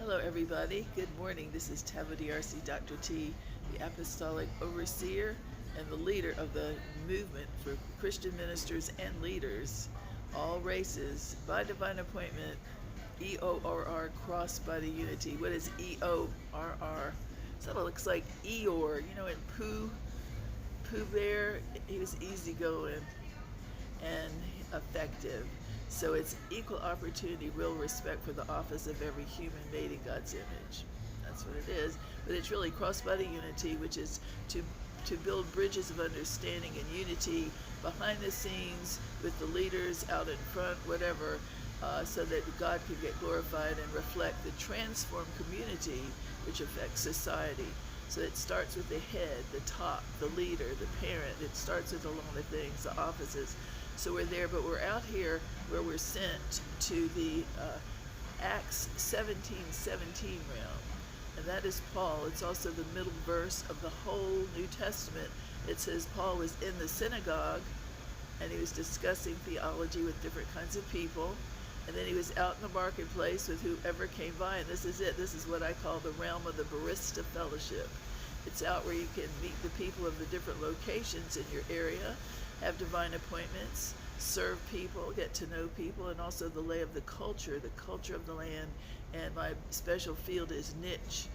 Hello everybody, good morning. This is Tava DRC Dr. T, the Apostolic Overseer and the leader of the movement for Christian ministers and leaders, all races, by divine appointment, EORR, crossed by the unity. What is EORR? So it looks like Eeyore, in Pooh Bear, he was easygoing and effective. So it's equal opportunity, real respect for the office of every human made in God's image. That's what it is. But it's really cross-body unity, which is to build bridges of understanding and unity behind the scenes with the leaders out in front, whatever, so that God can get glorified and reflect the transformed community which affects society. So it starts with the head, the top, the leader, the parent. It starts with a lot of things, the offices. So we're there, but we're out here where we're sent to the Acts 17:17 realm. And that is Paul. It's also the middle verse of the whole New Testament. It says Paul was in the synagogue and he was discussing theology with different kinds of people. And then he was out in the marketplace with whoever came by, and this is it. This is what I call the realm of the barista fellowship. It's out where you can meet the people of the different locations in your area, have divine appointments, serve people, get to know people, and also the lay of the culture of the land. And my special field is niche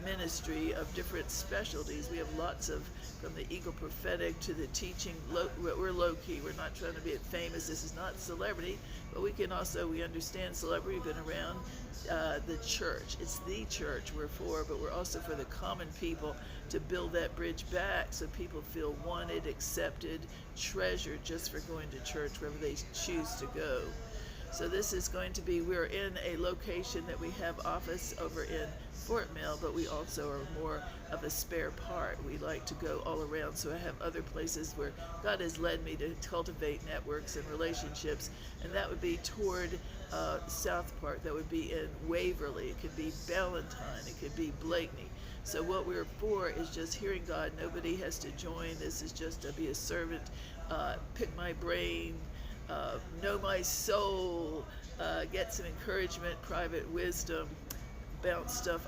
ministry of different specialties. We have lots of, from the eagle prophetic to the teaching. We're low-key. We're not trying to be famous. This is not celebrity, but we understand celebrity. We've been around the church. It's the church we're for, but we're also for the common people, to build that bridge back so people feel wanted, accepted, treasured just for going to church wherever they choose to go. So this is going to be, we're in a location that we have office over in Fort Mill, but we also are more of a spare part. We like to go all around, so I have other places where God has led me to cultivate networks and relationships, and that would be toward South Park. That would be in Waverly. It could be Ballantyne. It could be Blakeney. So what we're for is just hearing God. Nobody has to join. This is just to be a servant, pick my brain, know my soul, get some encouragement, private wisdom, bounce stuff,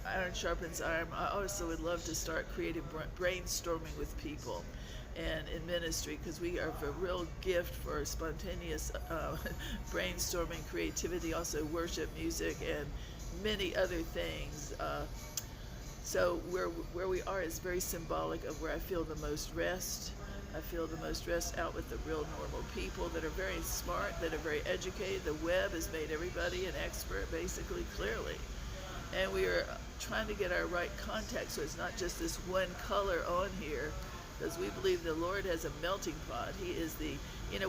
iron sharpens iron. I also would love to start creative brainstorming with people and in ministry, because we are a real gift for spontaneous brainstorming, creativity, also worship, music, and many other things. So where we are is very symbolic of where I feel the most rest. I feel the most rest out with the real normal people that are very smart, that are very educated. The web has made everybody an expert, basically, clearly. And we are trying to get our right context, so it's not just this one color on here, because we believe the Lord has a melting pot. He is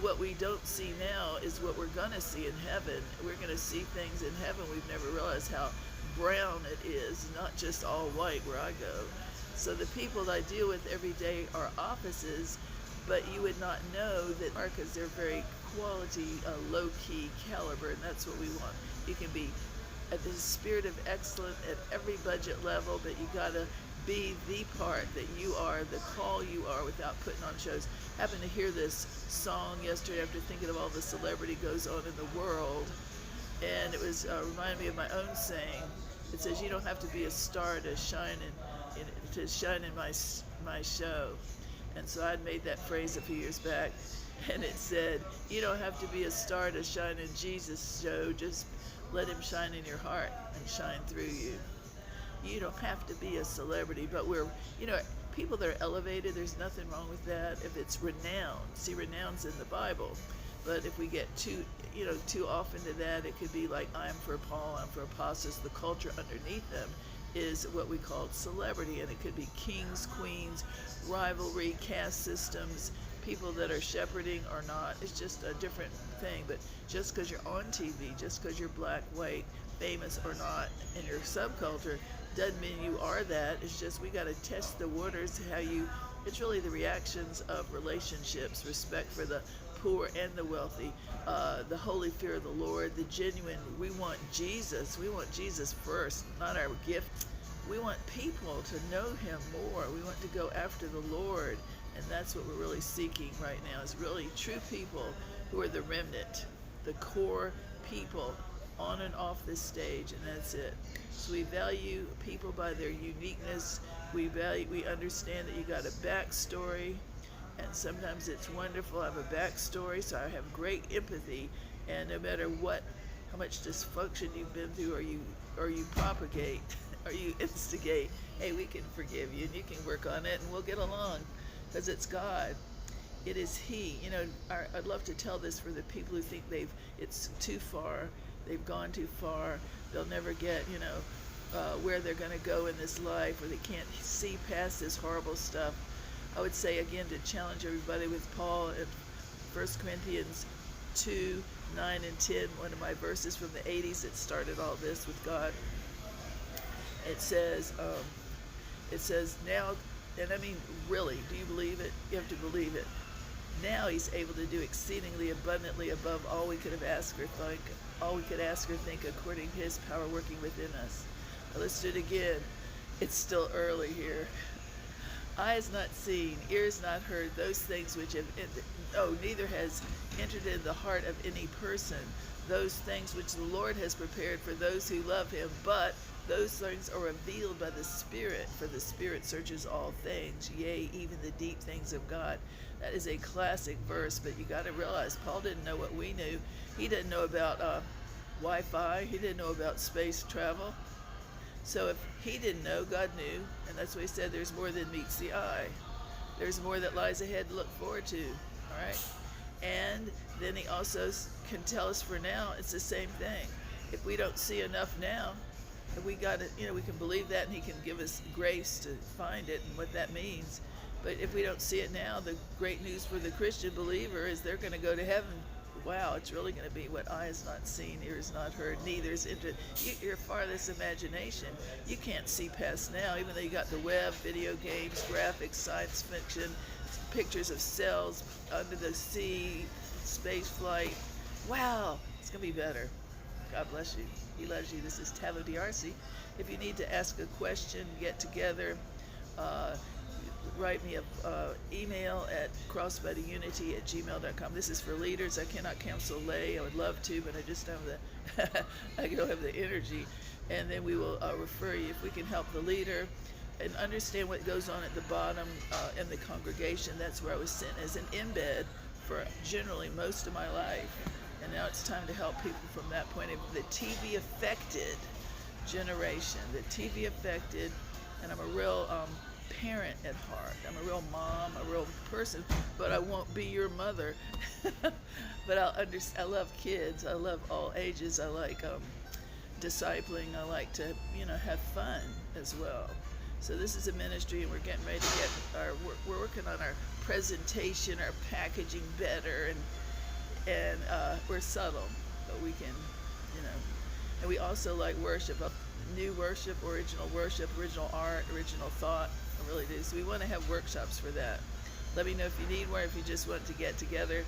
what we don't see now is what we're going to see in heaven. We're going to see things in heaven we've never realized how brown it is, not just all white where I go. So the people that I deal with every day are offices, but you would not know that because they're very quality, low-key caliber, and that's what we want. You can be at the spirit of excellence at every budget level, but you gotta be the part that you are, the call you are, without putting on shows. Happened to hear this song yesterday after thinking of all the celebrity goes on in the world, and it was reminded me of my own saying. It says you don't have to be a star to shine in my show. And so I'd made that phrase a few years back, and it said, you don't have to be a star to shine in Jesus' show, just let him shine in your heart and shine through you. You don't have to be a celebrity, but people that are elevated, there's nothing wrong with that if it's renowned. See, renown's in the Bible. But if we get too off into that, it could be like, I'm for Paul, I'm for Apostles. The culture underneath them is what we call celebrity, and it could be kings, queens, rivalry, caste systems, people that are shepherding or not. It's just a different thing. But just because you're on TV, just because you're black, white, famous or not in your subculture, doesn't mean you are that. It's just we got to test the waters. It's really the reactions of relationships, respect for the poor and the wealthy, the holy fear of the Lord, the genuine. We want Jesus first, not our gift. We want people to know him more. We want to go after the Lord, and that's what we're really seeking right now, is really true people who are the remnant, the core people on and off this stage, and that's it. So we value people by their uniqueness. We understand that you got a backstory, and sometimes it's wonderful. I have a backstory, so I have great empathy, and no matter how much dysfunction you've been through, or you propagate, or you instigate, hey, we can forgive you, and you can work on it, and we'll get along, because it's God. It is He. I'd love to tell this for the people who think it's too far, they've gone too far, they'll never get, where they're going to go in this life, or they can't see past this horrible stuff. I would say again to challenge everybody with Paul in 1 Corinthians 2, 9 and 10, one of my verses from the 80s that started all this with God. It says now, and I mean really, do you believe it? You have to believe it. Now He's able to do exceedingly abundantly above all we could have asked or think, according to His power working within us. Now let's do it again. It's still early here. Eye has not seen, ears not heard, those things which neither has entered into the heart of any person, those things which the Lord has prepared for those who love Him. But those things are revealed by the Spirit, for the Spirit searches all things, yea, even the deep things of God. That is a classic verse, but you got to realize Paul didn't know what we knew. He didn't know about Wi-Fi. He didn't know about space travel. So if he didn't know, God knew, and that's why He said there's more than meets the eye. There's more that lies ahead to look forward to, all right? And then He also can tell us for now, it's the same thing. If we don't see enough now, we got to, we can believe that, and He can give us grace to find it and what that means. But if we don't see it now, the great news for the Christian believer is they're going to go to heaven. Wow, it's really going to be what eye has not seen, ear has not heard, neither is entered your farthest imagination. You can't see past now, even though you got the web, video games, graphics, science fiction, pictures of cells under the sea, space flight. Wow, it's going to be better. God bless you. He loves you. This is Tavo DRC. If you need to ask a question, get together, write me an email at crossbodyunity@gmail.com. This is for leaders. I cannot counsel lay. I would love to, but I just don't have I don't have the energy. And then we will refer you if we can help the leader and understand what goes on at the bottom in the congregation. That's where I was sent as an embed for generally most of my life. And now it's time to help people from that point of the TV affected generation, the TV affected, and I'm a real parent at heart. I'm a real mom, a real person, but I won't be your mother. But I love kids. I love all ages. I like discipling. I like to, have fun as well. So this is a ministry, and we're getting ready to get we're working on our presentation, our packaging better, and we're subtle, but we can, and we also like worship, new worship, original art, original thought. I really do. So we want to have workshops for that. Let me know if you need one, if you just want to get together.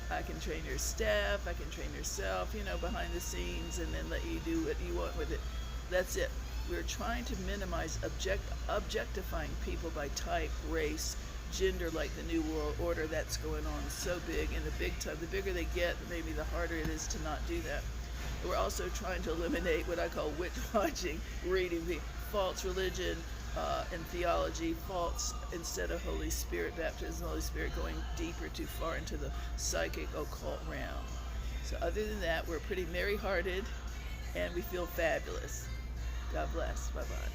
I can train your staff, I can train yourself, behind the scenes, and then let you do what you want with it. That's it. We're trying to minimize objectifying people by type, race, gender, like the New World Order that's going on so big, and the bigger they get, maybe the harder it is to not do that. We're also trying to eliminate what I call witch watching, reading the false religion and theology, false instead of Holy Spirit baptism, Holy Spirit going deeper, too far into the psychic occult realm. So other than that, we're pretty merry-hearted, and we feel fabulous. God bless. Bye-bye.